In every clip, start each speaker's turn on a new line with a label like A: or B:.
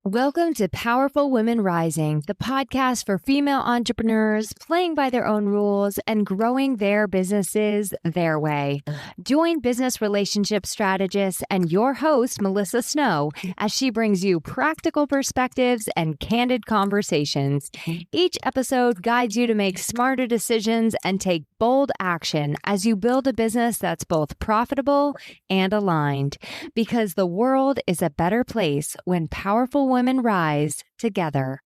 A: Welcome to Powerful Women Rising, the podcast for female entrepreneurs playing by their own rules and growing their businesses their way. Join business relationship strategist and your host, Melissa Snow, as she brings you practical perspectives and candid conversations. Each episode guides you to make smarter decisions and take bold action as you build a business that's both profitable and aligned. Because the world is a better place when powerful women rise together.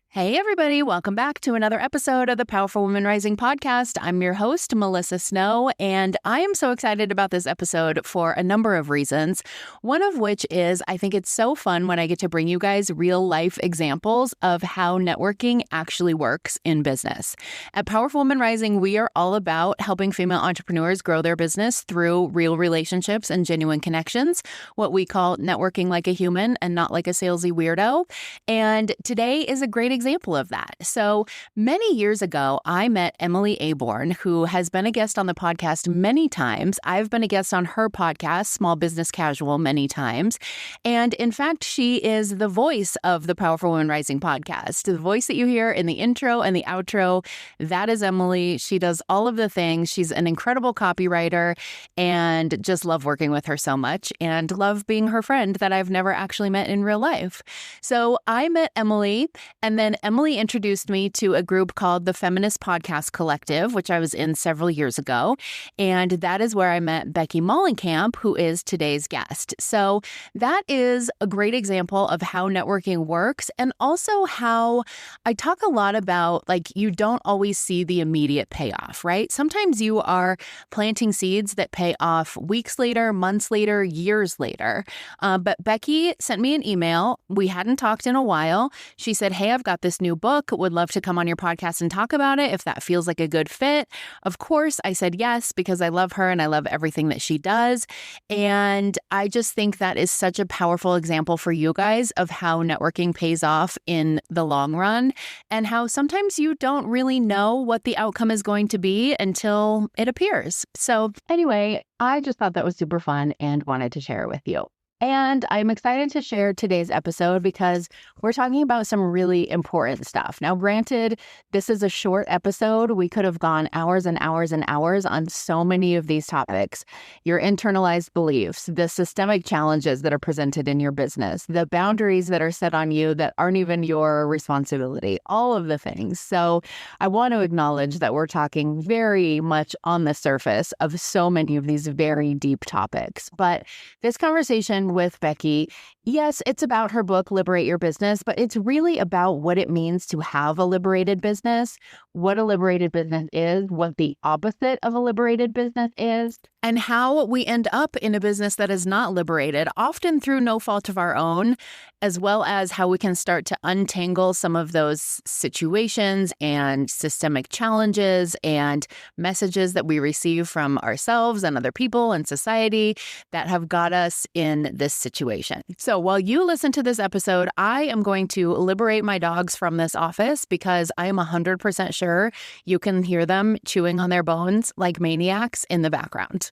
B: Hey, everybody. Welcome back to another episode of the Powerful Women Rising podcast. I'm your host, Melissa Snow, and I am so excited about this episode for a number of reasons. One of which is I think it's so fun when I get to bring you guys real life examples of how networking actually works in business. At Powerful Women Rising, we are all about helping female entrepreneurs grow their business through real relationships and genuine connections, what we call networking like a human and not like a salesy weirdo. And today is a great example of that. So many years ago, I met Emily Aborn, who has been a guest on the podcast many times. I've been a guest on her podcast, Small Business Casual, many times. And in fact, she is the voice of the Powerful Women Rising podcast. The voice that you hear in the intro and the outro, that is Emily. She does all of the things. She's an incredible copywriter and just love working with her so much and love being her friend that I've never actually met in real life. So I met Emily, and then Emily introduced me to a group called the Feminist Podcast Collective, which I was in several years ago. And that is where I met Becky Mollenkamp, who is today's guest. So that is a great example of how networking works, and also how I talk a lot about, like, you don't always see the immediate payoff, right? Sometimes you are planting seeds that pay off weeks later, months later, years later. But Becky sent me an email. We hadn't talked in a while. She said, "Hey, I've got this new book, would love to come on your podcast and talk about it if that feels like a good fit." Of course, I said yes, because I love her and I love everything that she does. And I just think that is such a powerful example for you guys of how networking pays off in the long run, and how sometimes you don't really know what the outcome is going to be until it appears. So anyway, I just thought that was super fun and wanted to share it with you. And I'm excited to share today's episode because we're talking about some really important stuff. Now, granted, this is a short episode. We could have gone hours and hours and hours on so many of these topics. Your internalized beliefs, the systemic challenges that are presented in your business, the boundaries that are set on you that aren't even your responsibility, all of the things. So I want to acknowledge that we're talking very much on the surface of so many of these very deep topics. But this conversation with Becky, yes, it's about her book, Liberate Your Business, but it's really about what it means to have a liberated business, what a liberated business is, what the opposite of a liberated business is, and how we end up in a business that is not liberated, often through no fault of our own, as well as how we can start to untangle some of those situations and systemic challenges and messages that we receive from ourselves and other people and society that have got us in this situation. So while you listen to this episode, I am going to liberate my dogs from this office because I am 100% sure you can hear them chewing on their bones like maniacs in the background.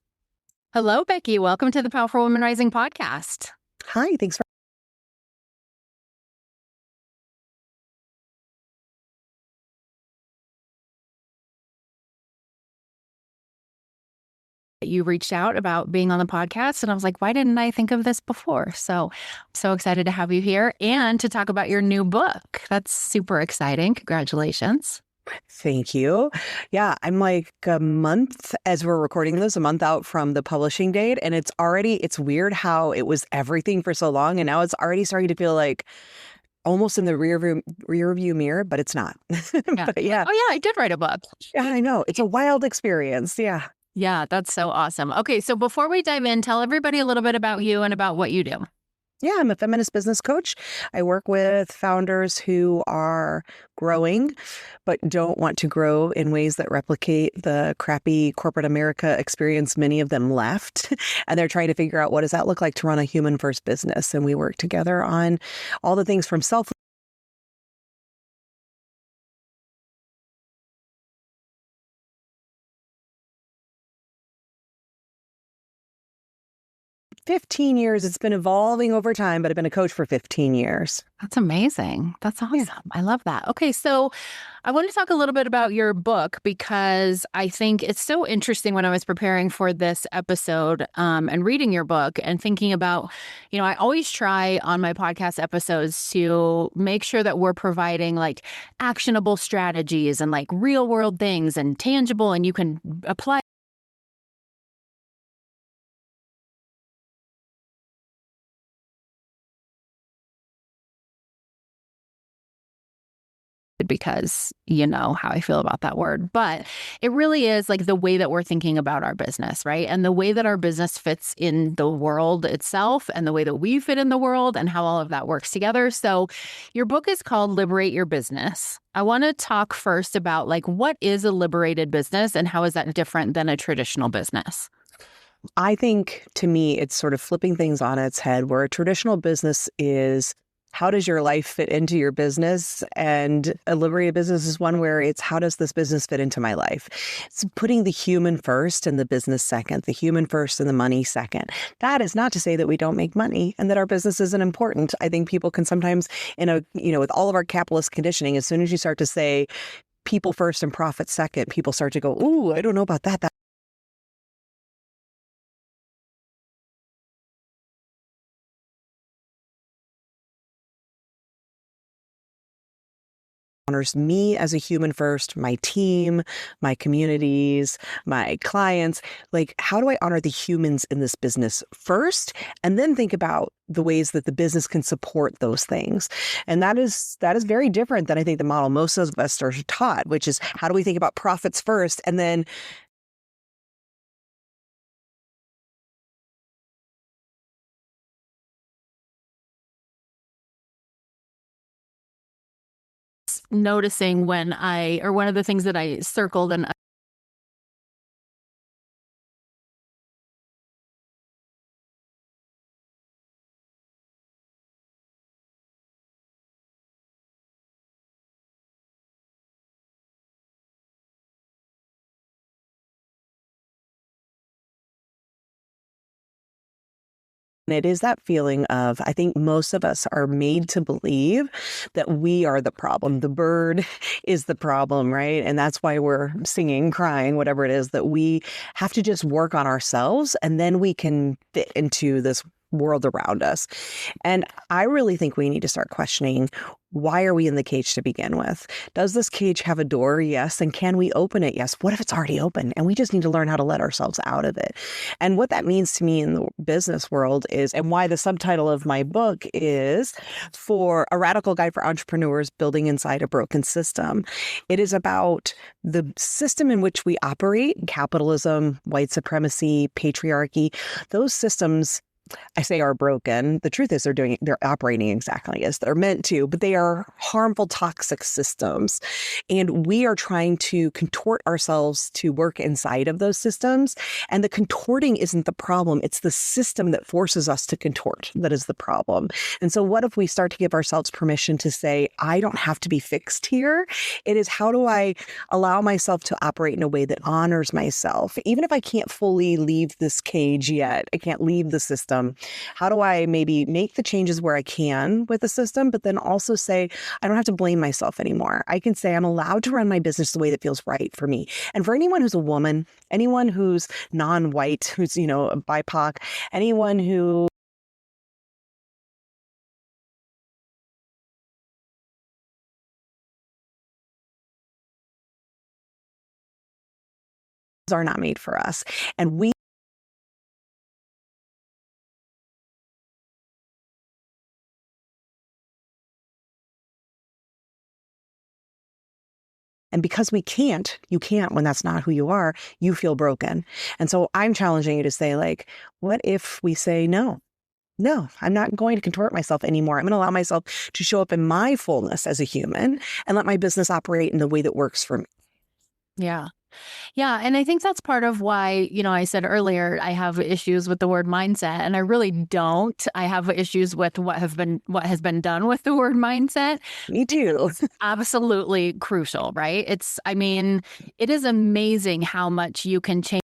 B: Hello, Becky. Welcome to the Powerful Women Rising podcast.
C: Hi, thanks for
B: You reached out about being on the podcast, and I was like, why didn't I think of this before? So excited to have you here and to talk about your new book. That's super exciting. Congratulations.
C: Thank you. Yeah, I'm like a month, as we're recording this, a month out from the publishing date. And it's weird how it was everything for so long. And now it's already starting to feel like almost in the rear view mirror, but it's not.
B: Yeah.
C: But yeah.
B: Oh, yeah, I did write a book.
C: Yeah, I know. It's a wild experience. Yeah.
B: Yeah, that's so awesome. Okay, so before we dive in, tell everybody a little bit about you and about what you do.
C: Yeah, I'm a feminist business coach. I work with founders who are growing, but don't want to grow in ways that replicate the crappy corporate America experience many of them left. And they're trying to figure out, what does that look like to run a human first business? And we work together on all the things from self 15 years. It's been evolving over time, but I've been a coach for 15 years.
B: That's amazing. That's awesome. Yeah. I love that. Okay, so I want to talk a little bit about your book because I think it's so interesting when I was preparing for this episode and reading your book and thinking about, I always try on my podcast episodes to make sure that we're providing like actionable strategies and like real world things and tangible and you can apply because you know how I feel about that word. But it really is like the way that we're thinking about our business, right? And the way that our business fits in the world itself and the way that we fit in the world and how all of that works together. So your book is called Liberate Your Business. I want to talk first about like what is a liberated business and how is that different than a traditional business?
C: I think to me, it's sort of flipping things on its head where a traditional business is how does your life fit into your business? And a liberated business is one where it's how does this business fit into my life? It's putting the human first and the business second, the human first and the money second. That is not to say that we don't make money and that our business isn't important. I think people can sometimes, with all of our capitalist conditioning, as soon as you start to say people first and profit second, people start to go, ooh, I don't know about that. Honors me as a human first, my team, my communities, my clients. Like, how do I honor the humans in this business first? And then think about the ways that the business can support those things. And that is very different than I think the model most of us are taught, which is how do we think about profits first and then
B: noticing one of the things that I circled and
C: it is that feeling of, I think most of us are made to believe that we are the problem. The bird is the problem, right? And that's why we're singing, crying, whatever it is, that we have to just work on ourselves and then we can fit into this world around us. And I really think we need to start questioning, why are we in the cage to begin with? Does this cage have a door? Yes. And can we open it? Yes. What if it's already open and we just need to learn how to let ourselves out of it? And what that means to me in the business world is, and why the subtitle of my book is for a radical guide for entrepreneurs building inside a broken system. It is about the system in which we operate, capitalism, white supremacy, patriarchy, those systems I say are broken. The truth is they're operating exactly as they're meant to, but they are harmful, toxic systems. And we are trying to contort ourselves to work inside of those systems. And the contorting isn't the problem. It's the system that forces us to contort that is the problem. And so what if we start to give ourselves permission to say, I don't have to be fixed here. It is how do I allow myself to operate in a way that honors myself? Even if I can't fully leave this cage yet, I can't leave the system. How do I maybe make the changes where I can with the system, but then also say, I don't have to blame myself anymore. I can say I'm allowed to run my business the way that feels right for me. And for anyone who's a woman, anyone who's non-white, who's, a BIPOC, anyone who are not made for us. And we And because we can't, you can't when that's not who you are, you feel broken. And so I'm challenging you to say, like, what if we say no? No, I'm not going to contort myself anymore. I'm going to allow myself to show up in my fullness as a human and let my business operate in the way that works for me.
B: Yeah. Yeah. And I think that's part of why, I said earlier, I have issues with the word mindset, and I really don't. I have issues with what has been done with the word mindset.
C: Me too.
B: It's absolutely crucial, right? It is amazing how much you can change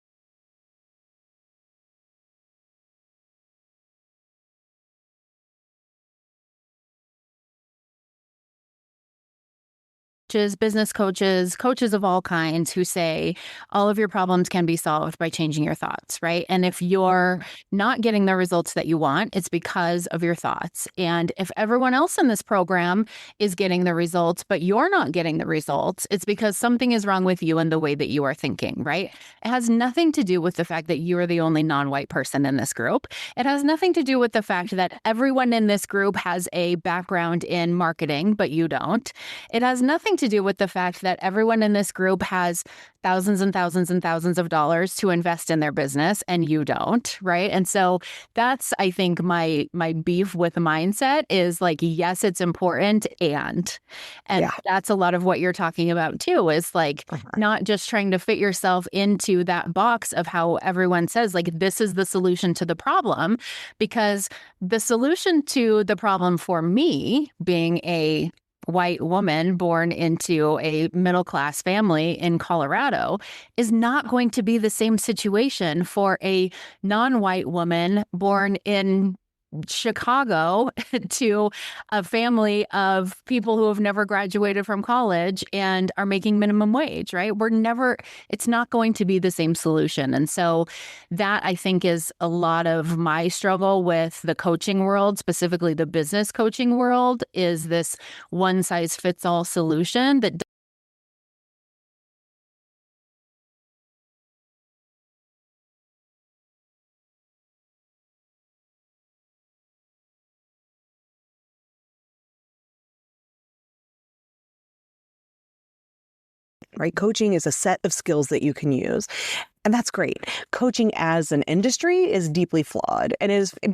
B: business coaches, coaches of all kinds who say all of your problems can be solved by changing your thoughts, right? And if you're not getting the results that you want, it's because of your thoughts. And if everyone else in this program is getting the results, but you're not getting the results, it's because something is wrong with you and the way that you are thinking, right? It has nothing to do with the fact that you are the only non-white person in this group. It has nothing to do with the fact that everyone in this group has a background in marketing, but you don't. It has nothing to do with the fact that everyone in this group has thousands and thousands and thousands of dollars to invest in their business and you don't, right? And so that's, I think, my beef with the mindset is like, yes, it's important. And that's a lot of what you're talking about too, is like not just trying to fit yourself into that box of how everyone says like, this is the solution to the problem, because the solution to the problem for me being a white woman born into a middle-class family in Colorado is not going to be the same situation for a non-white woman born in Chicago to a family of people who have never graduated from college and are making minimum wage, right? It's not going to be the same solution. And so that, I think, is a lot of my struggle with the coaching world, specifically the business coaching world, is this one size fits all solution that
C: right? Coaching is a set of skills that you can use. And that's great. Coaching as an industry is deeply flawed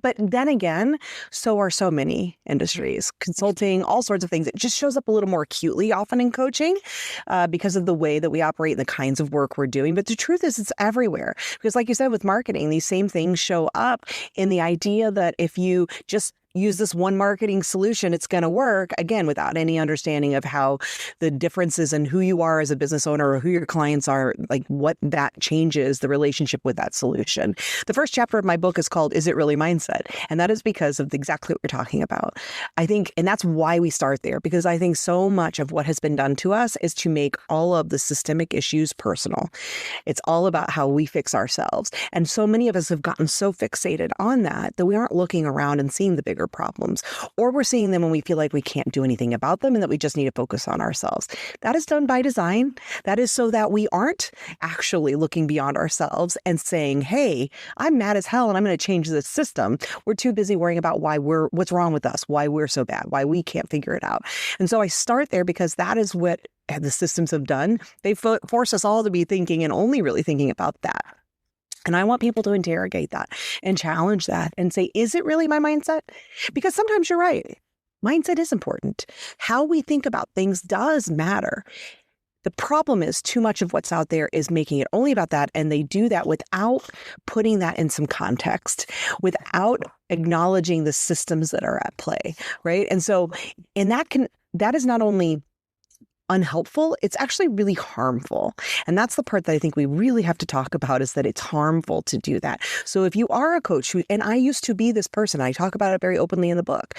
C: but then again, so are so many industries, consulting, all sorts of things. It just shows up a little more acutely often in coaching because of the way that we operate and the kinds of work we're doing. But the truth is it's everywhere because like you said, with marketing, these same things show up in the idea that if you just use this one marketing solution, it's going to work, again, without any understanding of how the differences in who you are as a business owner or who your clients are, like what that changes the relationship with that solution. The first chapter of my book is called Is It Really Mindset? And that is because of exactly what we're talking about. I think, and that's why we start there, because I think so much of what has been done to us is to make all of the systemic issues personal. It's all about how we fix ourselves. And so many of us have gotten so fixated on that we aren't looking around and seeing the bigger problems, or we're seeing them when we feel like we can't do anything about them and that we just need to focus on ourselves. That is done by design. That is so that we aren't actually looking beyond ourselves and saying, hey, I'm mad as hell and I'm going to change this system. We're too busy worrying about what's wrong with us, why we're so bad, why we can't figure it out. And so I start there because that is what the systems have done. They force us all to be thinking and only really thinking about that. And I want people to interrogate that and challenge that and say, is it really my mindset? Because sometimes you're right. Mindset is important. How we think about things does matter. The problem is too much of what's out there is making it only about that. And they do that without putting that in some context, without acknowledging the systems that are at play, right? And so, that is not only unhelpful, it's actually really harmful. And that's the part that I think we really have to talk about, is that it's harmful to do that. So if you are a coach and I used to be this person, I talk about it very openly in the book.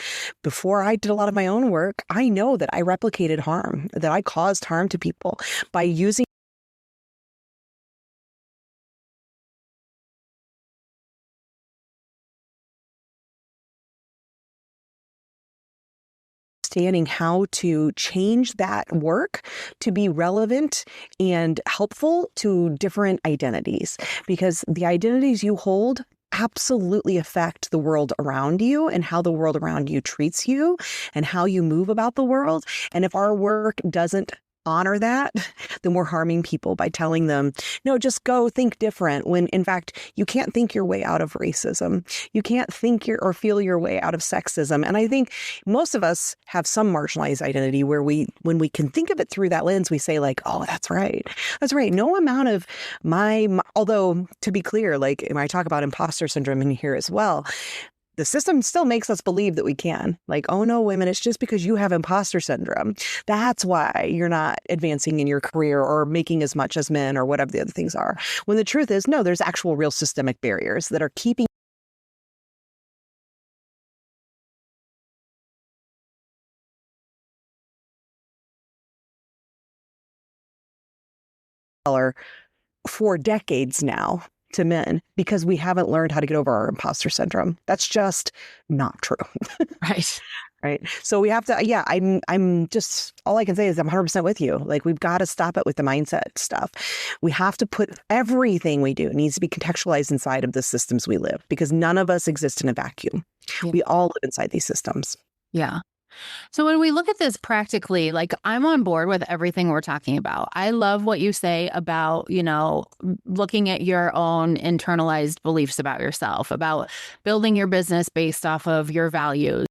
C: Before I did a lot of my own work, I know that I replicated harm, that I caused harm to people by using understanding how to change that work to be relevant and helpful to different identities, because the identities you hold absolutely affect the world around you and how the world around you treats you and how you move about the world. And if our work doesn't honor that, then we're harming people by telling them, no, just go think different, when in fact, you can't think your way out of racism. You can't think or feel your way out of sexism. And I think most of us have some marginalized identity where when we can think of it through that lens, we say like, oh, that's right. That's right. No amount of although to be clear, like when I talk about imposter syndrome in here as well, the system still makes us believe that we can. Like, oh no, women, it's just because you have imposter syndrome. That's why you're not advancing in your career or making as much as men or whatever the other things are. When the truth is, no, there's actual real systemic barriers that are keeping for decades now to men because we haven't learned how to get over our imposter syndrome. That's just not true.
B: Right.
C: Right. So we have to, I'm just, all I can say is I'm 100% with you. Like, we've got to stop it with the mindset stuff. We have to put everything we do needs to be contextualized inside of the systems we live, because none of us exist in a vacuum.
B: Yeah.
C: We all live inside these systems.
B: Yeah. So when we look at this practically, like, I'm on board with everything we're talking about. I love what you say about, looking at your own internalized beliefs about yourself, about building your business based off of your values.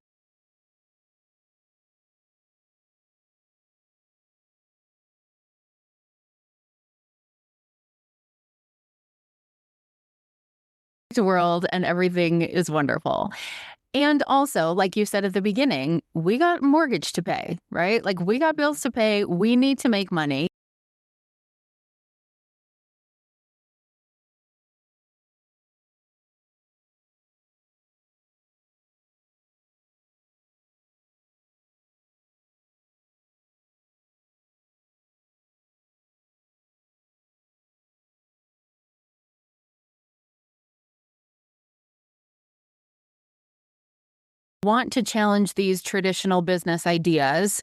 B: World and everything is wonderful. And also, like you said at the beginning, we got mortgage to pay, right? Like, we got bills to pay. We need to make money. Want to challenge these traditional business ideas.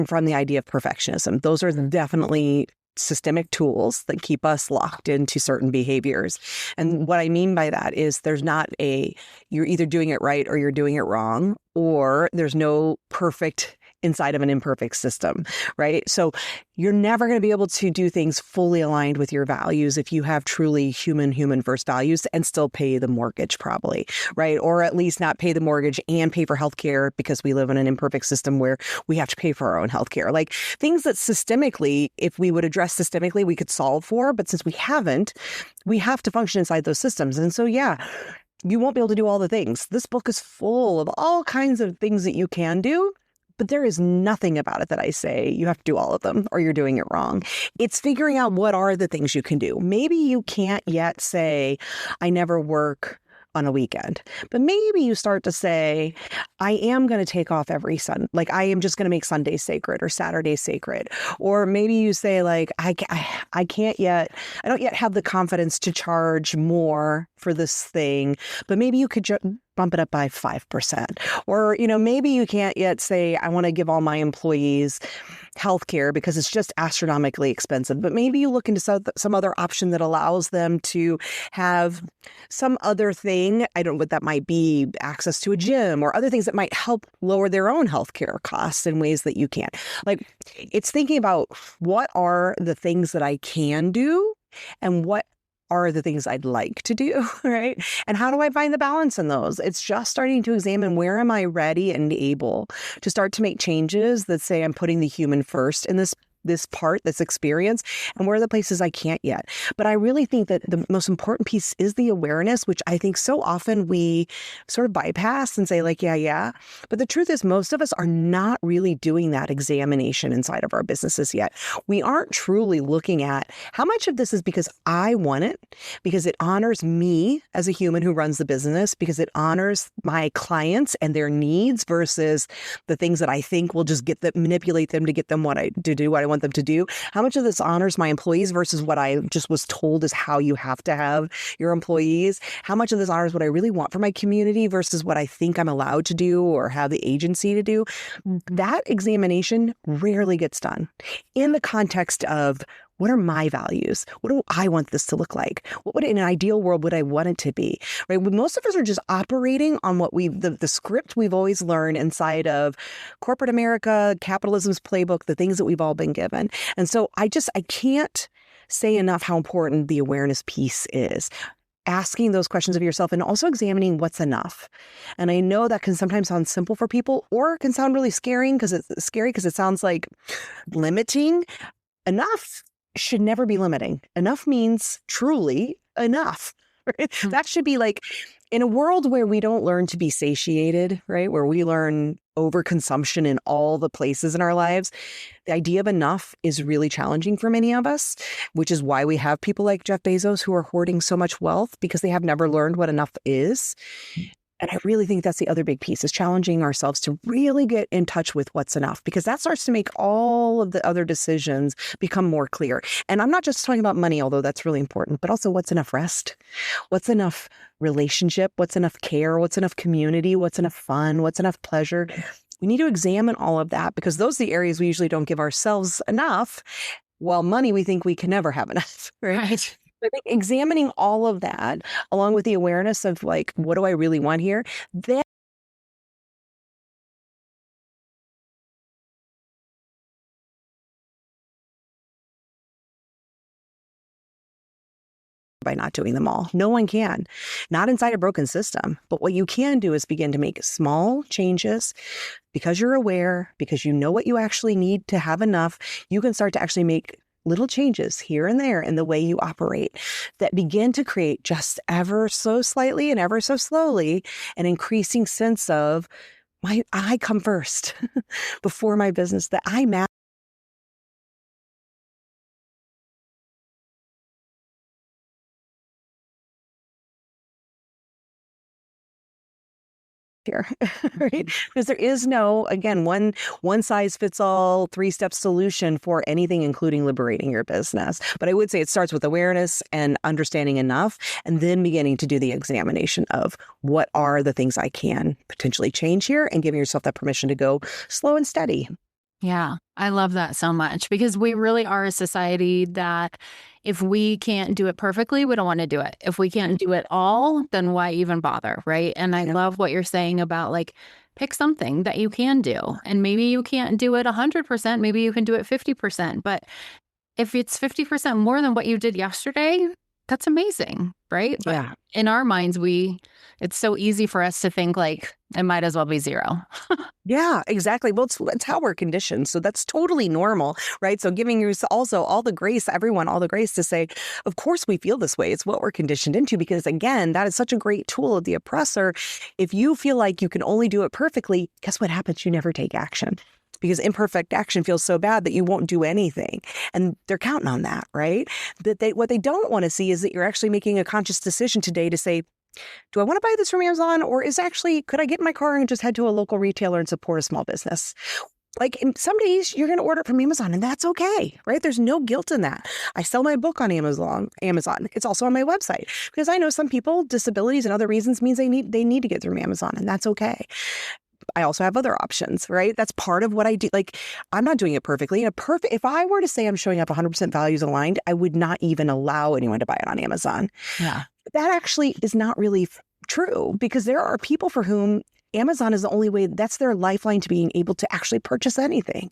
C: From the idea of perfectionism, those are definitely systemic tools that keep us locked into certain behaviors. And what I mean by that is there's not you're either doing it right or you're doing it wrong, or there's no perfect inside of an imperfect system, right? So you're never going to be able to do things fully aligned with your values if you have truly human first values and still pay the mortgage, probably, right? Or at least not pay the mortgage and pay for healthcare, because we live in an imperfect system where we have to pay for our own healthcare. Like, things that systemically, if we would address systemically, we could solve for. But since we haven't, we have to function inside those systems. And so, you won't be able to do all the things. This book is full of all kinds of things that you can do. But there is nothing about it that I say you have to do all of them or you're doing it wrong. It's figuring out what are the things you can do. Maybe you can't yet say, I never work on a weekend, but maybe you start to say, I am going to take off every Sunday. Like, I am just going to make Sunday sacred or Saturday sacred. Or maybe you say, like, I can't yet, I don't yet have the confidence to charge more for this thing, but maybe you could bump it up by 5%. Or, maybe you can't yet say, I want to give all my employees healthcare because it's just astronomically expensive. But maybe you look into some other option that allows them to have some other thing. I don't know what that might be, access to a gym or other things that might help lower their own healthcare costs in ways that you can't. Like, it's thinking about what are the things that I can do and what are the things I'd like to do, right? And how do I find the balance in those? It's just starting to examine, where am I ready and able to start to make changes that say I'm putting the human first in this part, this experience, and where are the places I can't yet. But I really think that the most important piece is the awareness, which I think so often we sort of bypass and say, like, yeah. But the truth is, most of us are not really doing that examination inside of our businesses yet. We aren't truly looking at how much of this is because I want it, because it honors me as a human who runs the business, because it honors my clients and their needs, versus the things that I think will just manipulate them to get them what I want them to do. How much of this honors my employees versus what I just was told is how you have to have your employees? How much of this honors what I really want for my community versus what I think I'm allowed to do or have the agency to do? That examination rarely gets done in the context of, what are my values? What do I want this to look like? What would, in an ideal world, would I want it to be? Right? Most of us are just operating on what the script we've always learned inside of corporate America, capitalism's playbook, the things that we've all been given. And so I can't say enough how important the awareness piece is. Asking those questions of yourself and also examining what's enough. And I know that can sometimes sound simple for people, or it can sound really scary because it sounds like limiting. Enough should never be limiting. Enough means truly enough. Right? That should be like, In a world where we don't learn to be satiated, right, where we learn overconsumption in all the places in our lives, the idea of enough is really challenging for many of us, which is why we have people like Jeff Bezos who are hoarding so much wealth because they have never learned what enough is. And I really think that's the other big piece, is challenging ourselves to really get in touch with what's enough, because that starts to make all of the other decisions become more clear. And I'm not just talking about money, although that's really important, but also what's enough rest, what's enough relationship, what's enough care, what's enough community, what's enough fun, what's enough pleasure. We need to examine all of that, because those are the areas we usually don't give ourselves enough, while money we think we can never have enough, right? I think examining all of that, along with the awareness of like, what do I really want here? Then by not doing them all. No one can, not inside a broken system. But what you can do is begin to make small changes because you're aware, because you know what you actually need to have enough. You can start to actually make little changes here and there in the way you operate that begin to create, just ever so slightly and ever so slowly, an increasing sense of I come first before my business, that I matter. Here, right? Because there is no, again, one size fits all, 3-step solution for anything, including liberating your business. But I would say it starts with awareness and understanding enough, and then beginning to do the examination of what are the things I can potentially change here, and giving yourself that permission to go slow and steady.
B: Yeah, I love that so much, because we really are a society that if we can't do it perfectly, we don't want to do it. If we can't do it all, then why even bother, right? And I love what you're saying about like, pick something that you can do. And maybe you can't do it 100%, maybe you can do it 50%. But if it's 50% more than what you did yesterday, that's amazing, right? But
C: Yeah.
B: in our minds, it's so easy for us to think like, it might as well be zero.
C: Yeah, exactly. Well, it's how we're conditioned. So that's totally normal, right? So giving you also all the grace, everyone, all the grace to say, of course we feel this way. It's what we're conditioned into, because again, that is such a great tool of the oppressor. If you feel like you can only do it perfectly, guess what happens? You never take action, because imperfect action feels so bad that you won't do anything. And they're counting on that, right? What they don't want to see is that you're actually making a conscious decision today to say, do I want to buy this from Amazon, or could I get in my car and just head to a local retailer and support a small business? Like, some days you're going to order it from Amazon, and that's okay, right? There's no guilt in that. I sell my book on Amazon. It's also on my website, because I know some people, disabilities and other reasons means they need to get through Amazon, and that's okay. I also have other options, right? That's part of what I do. Like, I'm not doing it perfectly. If I were to say I'm showing up 100% values aligned, I would not even allow anyone to buy it on Amazon.
B: Yeah.
C: That actually is not really true, because there are people for whom Amazon is the only way, that's their lifeline to being able to actually purchase anything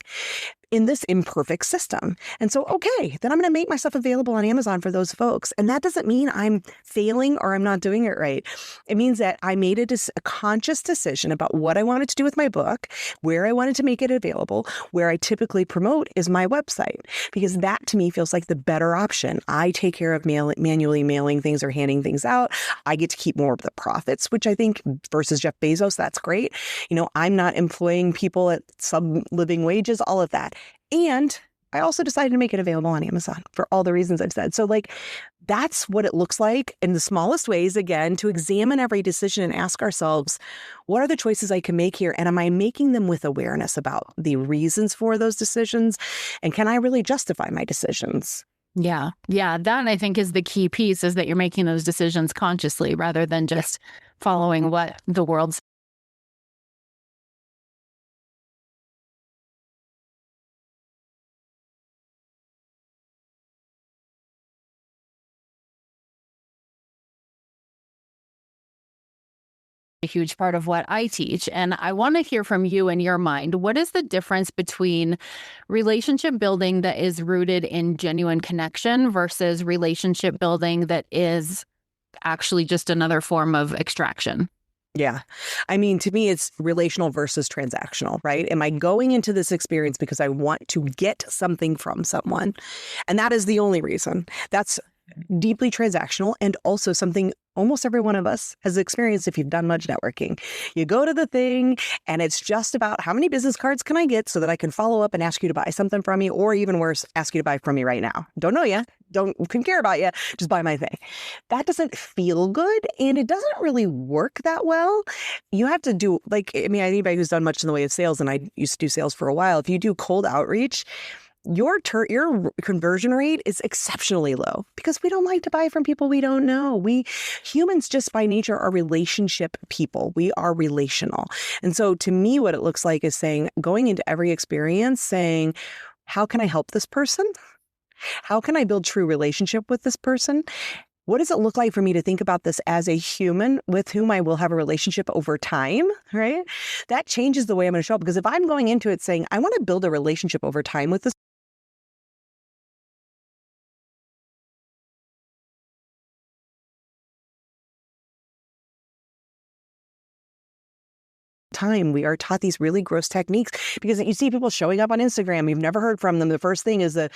C: in this imperfect system. And so, okay, then I'm going to make myself available on Amazon for those folks. And that doesn't mean I'm failing or I'm not doing it right. It means that I made a conscious decision about what I wanted to do with my book, where I wanted to make it available. Where I typically promote is my website, because that to me feels like the better option. I take care of manually mailing things or handing things out. I get to keep more of the profits, which I think versus Jeff Bezos, that's great. I'm not employing people at sub-living wages, all of that. And I also decided to make it available on Amazon for all the reasons I've said. So that's what it looks like in the smallest ways, again, to examine every decision and ask ourselves, what are the choices I can make here? And am I making them with awareness about the reasons for those decisions? And can I really justify my decisions?
B: Yeah. Yeah. That, I think, is the key piece, is that you're making those decisions consciously rather than just following what the world's a huge part of what I teach. And I want to hear from you in your mind. What is the difference between relationship building that is rooted in genuine connection versus relationship building that is actually just another form of extraction?
C: Yeah. I mean, to me, it's relational versus transactional, right? Am I going into this experience because I want to get something from someone? And that is the only reason. That's deeply transactional, and also something almost every one of us has experienced if you've done much networking. You go to the thing and it's just about how many business cards can I get so that I can follow up and ask you to buy something from me, or even worse, ask you to buy from me right now. Don't know you, couldn't care about you, just buy my thing. That doesn't feel good, and it doesn't really work that well. You have to do, anybody who's done much in the way of sales, and I used to do sales for a while, if you do cold outreach, your conversion rate is exceptionally low because we don't like to buy from people we don't know. We humans just by nature are relationship people. We are relational. And so to me, what it looks like is going into every experience saying, how can I help this person? How can I build true relationship with this person? What does it look like for me to think about this as a human with whom I will have a relationship over time, right? That changes the way I'm going to show up, because if I'm going into it saying, I want to build a relationship over time with this time, we are taught these really gross techniques because you see people showing up on Instagram. You've never heard from them. The first thing is a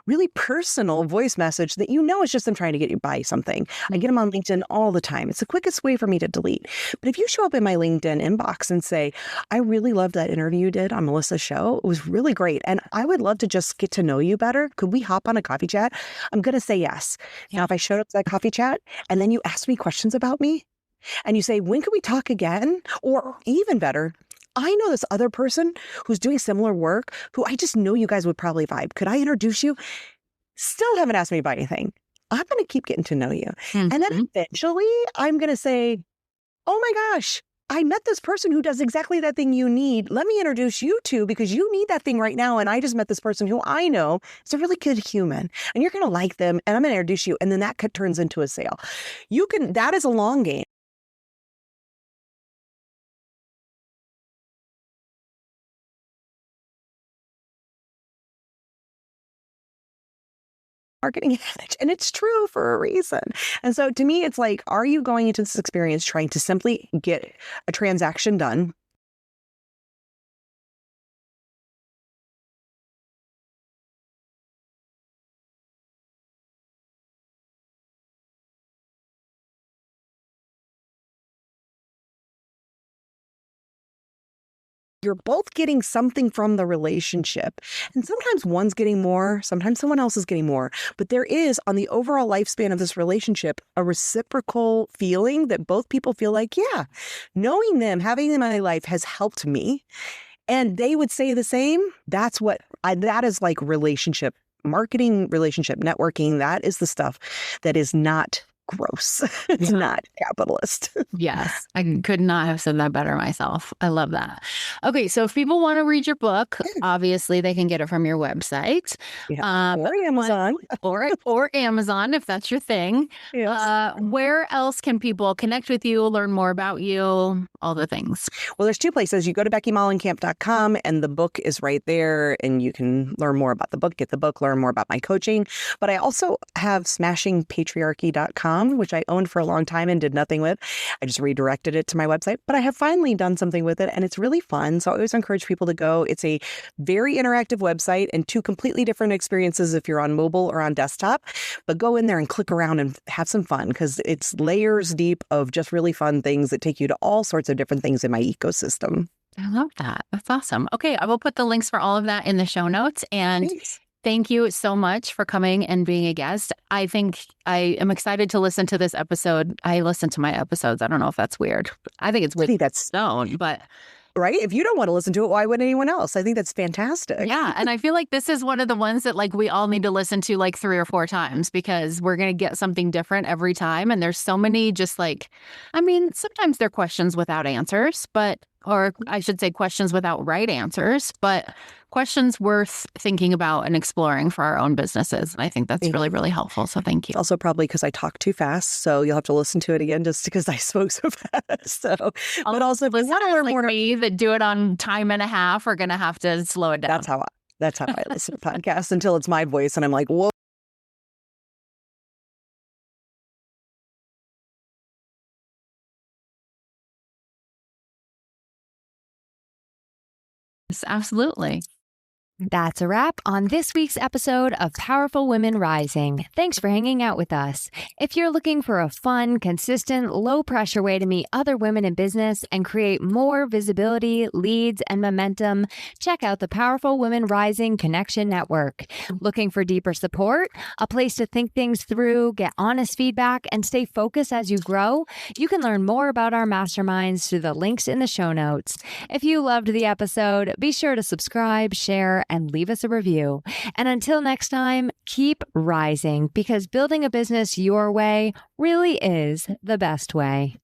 C: really personal voice message that is just them trying to get you to buy something. I get them on LinkedIn all the time. It's the quickest way for me to delete. But if you show up in my LinkedIn inbox and say, I really loved that interview you did on Melissa's show. It was really great. And I would love to just get to know you better. Could we hop on a coffee chat? I'm going to say yes. Yeah. Now, if I showed up to that coffee chat and then you ask me questions about me, and you say, when can we talk again? Or even better, I know this other person who's doing similar work who I just know you guys would probably vibe. Could I introduce you? Still haven't asked me about anything. I'm going to keep getting to know you. Mm-hmm. And then eventually I'm going to say, oh my gosh, I met this person who does exactly that thing you need. Let me introduce you to, because you need that thing right now. And I just met this person who I know is a really good human and you're going to like them. And I'm going to introduce you. And then that turns into a sale. That is a long game. Marketing adage, and it's true for a reason. And so to me, it's like, are you going into this experience trying to simply get a transaction done? You're both getting something from the relationship. And sometimes one's getting more, sometimes someone else is getting more. But there is, on the overall lifespan of this relationship, a reciprocal feeling that both people feel like, yeah, knowing them, having them in my life has helped me. And they would say the same. That is like relationship marketing, relationship networking. That is the stuff that is not gross. It's not capitalist.
B: Yes. I could not have said that better myself. I love that. Okay. So if people want to read your book, obviously they can get it from your website.
C: Yeah. Or Amazon.
B: or Amazon, if that's your thing. Yes. Where else can people connect with you, learn more about you, all the things?
C: Well, there's two places. You go to BeckyMollenkamp.com and the book is right there, and you can learn more about the book, get the book, learn more about my coaching. But I also have smashingpatriarchy.com, which I owned for a long time and did nothing with. I just redirected it to my website, but I have finally done something with it and it's really fun. So I always encourage people to go. It's a very interactive website and two completely different experiences if you're on mobile or on desktop, but go in there and click around and have some fun because it's layers deep of just really fun things that take you to all sorts of different things in my ecosystem.
B: I love that. That's awesome. Okay. I will put the links for all of that in the show notes. And thanks. Thank you so much for coming and being a guest. I think I am excited to listen to this episode. I listen to my episodes. I don't know if that's weird. I think it's weird.
C: I think that's
B: known, but
C: right. If you don't want to listen to it, why would anyone else? I think that's fantastic.
B: Yeah. And I feel like this is one of the ones that we all need to listen to 3 or 4 times because we're going to get something different every time. And there's so many sometimes they're questions without answers, or I should say questions without right answers, but questions worth thinking about and exploring for our own businesses. And I think that's really, really helpful. So thank you.
C: Also probably because I talk too fast. So you'll have to listen to it again just because I spoke so fast. But also if you want to learn more
B: me that do it on time and a half are going to have to slow it down.
C: That's how I listen to podcasts until it's my voice. And I'm like, whoa.
B: Absolutely.
A: That's a wrap on this week's episode of Powerful Women Rising. Thanks for hanging out with us. If you're looking for a fun, consistent, low-pressure way to meet other women in business and create more visibility, leads, and momentum, check out the Powerful Women Rising Connection Network. Looking for deeper support, a place to think things through, get honest feedback, and stay focused as you grow? You can learn more about our masterminds through the links in the show notes. If you loved the episode, be sure to subscribe, share, and leave us a review. And until next time, keep rising, because building a business your way really is the best way.